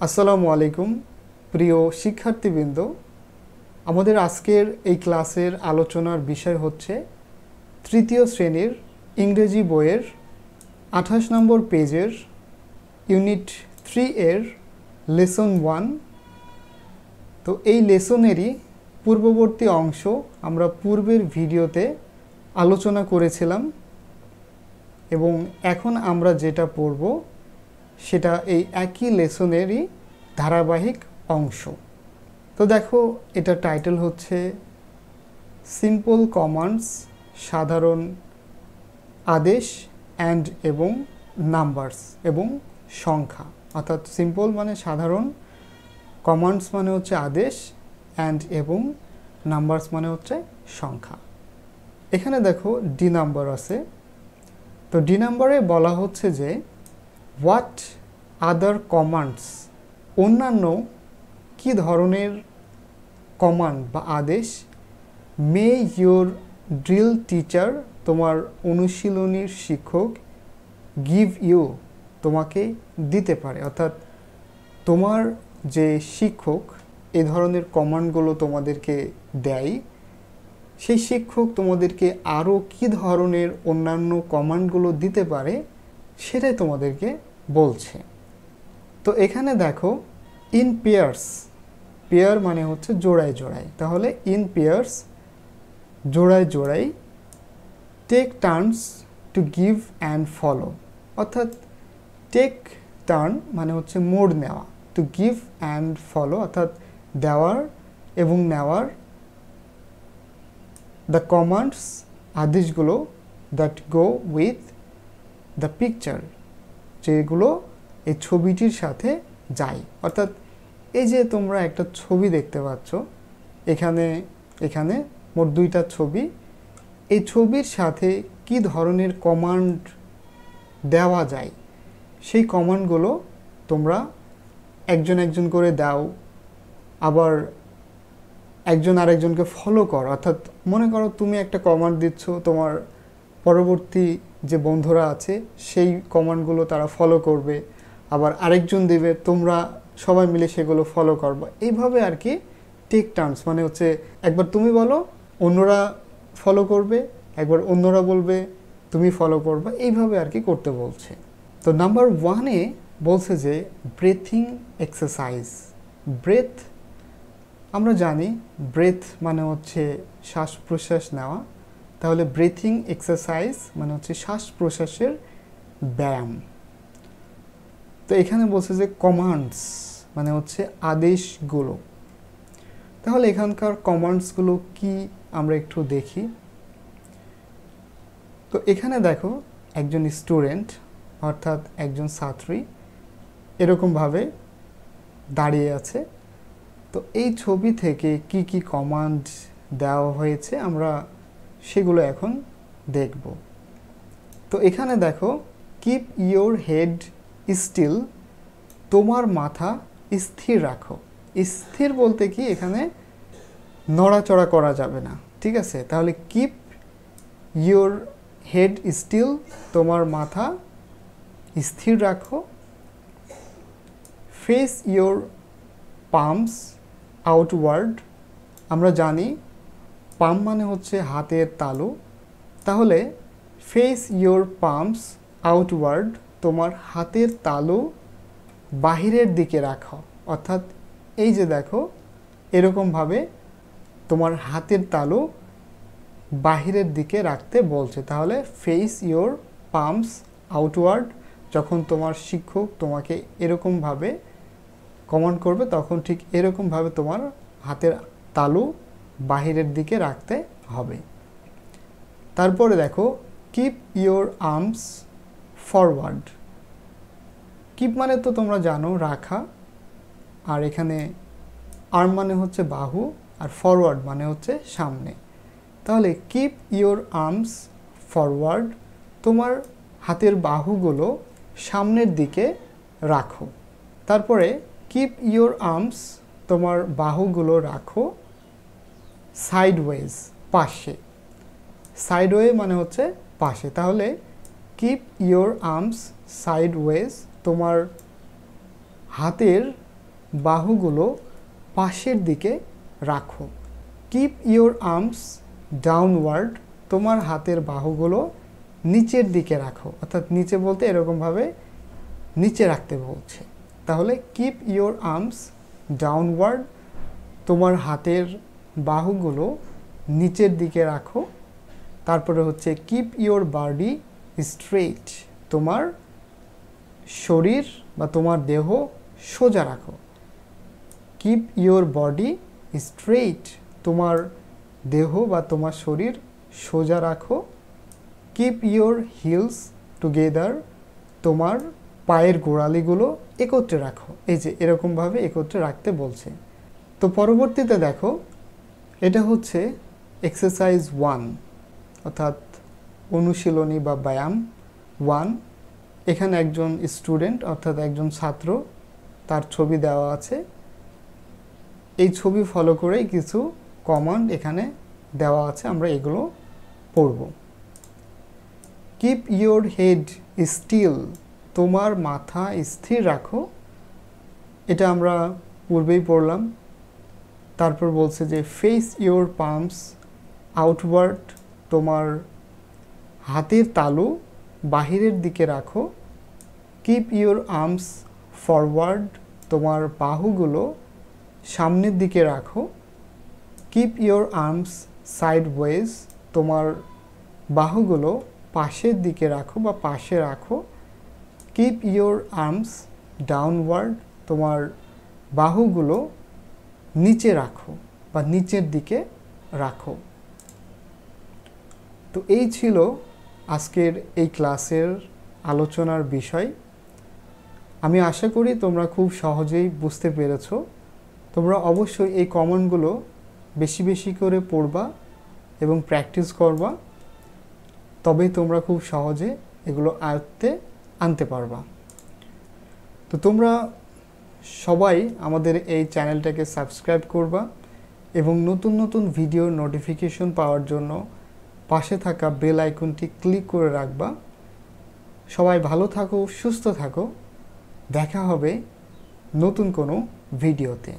আসসালামু আলাইকুম প্রিয় শিক্ষার্থীবৃন্দ। আমাদের আজকের এই ক্লাসের আলোচনার বিষয় হচ্ছে তৃতীয় শ্রেণীর ইংরেজি বইয়ের 28 নম্বর পেজের ইউনিট 3 এর লেসন 1। তো এই লেসনেরই পূর্ববর্তী অংশ আমরা পূর্বের ভিডিওতে আলোচনা করেছিলাম এবং এখন আমরা যেটা পড়ব সেটা এই একই লেসনেরই ধারাবাহিক অংশ। তো দেখো, এটা টাইটেল হচ্ছে সিম্পল কমান্ডস, সাধারণ আদেশ অ্যান্ড এবং নাম্বারস এবং সংখ্যা। অর্থাৎ সিম্পল মানে সাধারণ, কমান্ডস মানে হচ্ছে আদেশ, অ্যান্ড এবং নাম্বারস মানে হচ্ছে সংখ্যা। এখানে দেখো ডি নাম্বার আছে। তো ডি নাম্বারে বলা হচ্ছে যে হোয়াট আদার কমান্ডস, অন্যান্য কি ধরনের কমান্ড বা আদেশ মে ইউর ড্রিল টিচার, তোমার অনুশীলনীর শিক্ষক, গিভ ইউ, তোমাকে দিতে পারে। অর্থাৎ তোমার যে শিক্ষক এই ধরনের কমান্ডগুলো তোমাদেরকে দেয়, সেই শিক্ষক তোমাদেরকে আরও কি ধরনের অন্যান্য কমান্ডগুলো দিতে পারে সেটাই তোমাদেরকে বলছে। তো এখানে দেখো ইন পেয়ার্স, পেয়ার মানে হচ্ছে জোড়ায় জোড়ায়, তাহলে ইন পেয়ার্স জোড়ায় জোড়ায়, take turns to give and follow. অর্থাৎ টেক টার্ন মানে হচ্ছে মোড় নেওয়া, টু গিভ অ্যান্ড ফলো অর্থাৎ দেওয়ার এবং নেওয়ার, দ্য কমান্ডস আদেশগুলো, that go with the picture, যেগুলো এই ছবিটির সাথে যায়। অর্থাৎ এই যে তোমরা একটা ছবি দেখতে পাচ্ছ, এখানে মোট দুইটা ছবি, এই ছবির সাথে কি ধরনের কমান্ড দেওয়া যায় সেই কমান্ডগুলো তোমরা একজন একজন করে দাও, আবার একজন আরেকজনকে ফলো করো। অর্থাৎ মনে করো তুমি একটা কমান্ড দিচ্ছ, তোমার পরবর্তী যে বন্ধুরা আছে সেই কমান্ডগুলো তারা ফলো করবে, আবার আরেকজন দেবে, তোমরা সবাই মিলে সেগুলো ফলো করবে। এইভাবে আর কি টেক টার্নস মানে হচ্ছে একবার তুমি বলো, অন্যরা ফলো করবে, একবার অন্যরা বলবে, তুমি ফলো করবে, এইভাবে আর কি করতে বলছে। তো নাম্বার 1-এ বলছে যে ব্রেথিং এক্সারসাইজ। ব্রেথ আমরা জানি, ব্রেথ মানে হচ্ছে শ্বাস প্রশ্বাস নেওয়া, তাহলে ব্রেথিং এক্সারসাইজ মানে হচ্ছে শ্বাস প্রশ্বাসের ব্যায়াম। তো এখানে বলছে যে কমান্ডস মানে হচ্ছে আদেশগুলো। তাহলে এখানকার কমান্ডসগুলো কি আমরা একটু দেখি। তো এখানে দেখো একজন স্টুডেন্ট অর্থাৎ একজন ছাত্রী এরকমভাবে দাঁড়িয়ে আছে। তো এই ছবি থেকে কি কি কমান্ড দেওয়া হয়েছে আমরা সেগুলো এখন দেখব। তো এখানে দেখো কিপ ইয়োর হেড স্টিল, তোমার মাথা স্থির রাখো। স্থির বলতে কি এখানে নড়াচড়া করা যাবে না, ঠিক আছে? তাহলে কিপ ইয়োর হেড স্টিল, তোমার মাথা স্থির রাখো। ফেস ইয়োর পামস আউটওয়ার্ড, আমরা জানি পাম মানে হচ্ছে হাতের তালু, তাহলে ফেস ইয়োর পামস আউটওয়ার্ড, তোমার হাতের তালু বাহিরের দিকে রাখো। অর্থাৎ এই যে দেখো এরকমভাবে তোমার হাতের তালু বাহিরের দিকে রাখতে বলছে। তাহলে ফেস ইয়োর পামস আউটওয়ার্ড, যখন তোমার শিক্ষক তোমাকে এরকমভাবে কমান্ড করবে তখন ঠিক এরকমভাবে তোমার হাতের তালু বাহিরের দিকে রাখতে হবে। তারপরে দেখো keep your arms forward. Keep মানে তো তোমরা জানো রাখা, আর এখানে আর্ম মানে হচ্ছে বাহু, আর ফরওয়ার্ড মানে হচ্ছে সামনে। তাহলে কিপ ইয়োর আর্মস ফরওয়ার্ড, তোমার হাতের বাহুগুলো সামনের দিকে রাখো। তারপরে কিপ ইয়োর আর্মস, তোমার বাহুগুলো রাখো সাইডওয়েজ, পাশে। সাইডওয়ে মানে হচ্ছে পাশে, তাহলে কিপ ইয়োর আর্মস সাইডওয়েজ, তোমার হাতের বাহুগুলো পাশের দিকে রাখো। কিপ ইওর আর্মস ডাউনওয়ার্ড, তোমার হাতের বাহুগুলো নিচের দিকে রাখো, অর্থাৎ নিচে বলতে এরকমভাবে নিচে রাখতে বলছে। তাহলে কিপ ইওর আর্মস ডাউনওয়ার্ড, তোমার হাতের বাহুগুলো নিচের দিকে রাখো। তারপরে হচ্ছে কিপ ইওর বডি স্ট্রেট, তোমার শরীর বা তোমার দেহ সোজা রাখো। কিপ ইওর বডি স্ট্রেট, তোমার দেহ বা তোমার শরীর সোজা রাখো। কিপ ইওর হিলস টুগেদার, তোমার পায়ের গোড়ালিগুলো একত্রে রাখো। এই যে এরকমভাবে একত্রে রাখতে বলছে। তো পরবর্তীতে দেখো, এটা হচ্ছে এক্সারসাইজ 1, অর্থাৎ অনুশীলনী বা ব্যায়াম 1। এখানে একজন স্টুডেন্ট অর্থাৎ একজন ছাত্র, তার ছবি দেওয়া আছে। এই ছবি ফলো করেই কিছু কমান্ড এখানে দেওয়া আছে, আমরা এগুলো পড়ব। কিপ ইওর হেড স্টিল, তোমার মাথা স্থির রাখো। এটা আমরা পূর্বেই পড়লাম। তারপর বলছে যে ফেস ইওর পাম্পস আউটওয়ার্ড, তোমার হাতের তালু বাহিরের দিকে রাখো। কিপ ইওর আর্মস ফরওয়ার্ড, তোমার বাহুগুলো সামনের দিকে রাখো। কিপ ইওর আর্মস সাইডওয়েজ, তোমার বাহুগুলো পাশের দিকে রাখো বা পাশে রাখো। কিপ ইওর আর্মস ডাউনওয়ার্ড, তোমার বাহুগুলো নিচে রাখো বা নিচের দিকে রাখো। তো এই ছিল আজকের এই ক্লাসের আলোচনার বিষয়। আমি আশা করি তোমরা খুব সহজেই বুঝতে পেরেছ। তোমরা অবশ্যই এই কমান্ডগুলো বেশি বেশি করে পড়বা এবং প্র্যাকটিস করবা, তবেই তোমরা খুব সহজে এগুলো আয়ত্তে আনতে পারবা। তো তোমরা সবাই আমাদের এই চ্যানেলটাকে সাবস্ক্রাইব করবা এবং নতুন নতুন ভিডিওর নোটিফিকেশন পাওয়ার জন্য পাশে থাকা বেল আইকনটি ক্লিক করে রাখবা। সবাই ভালো থাকো, সুস্থ থাকো। দেখা হবে নতুন কোনো ভিডিওতে।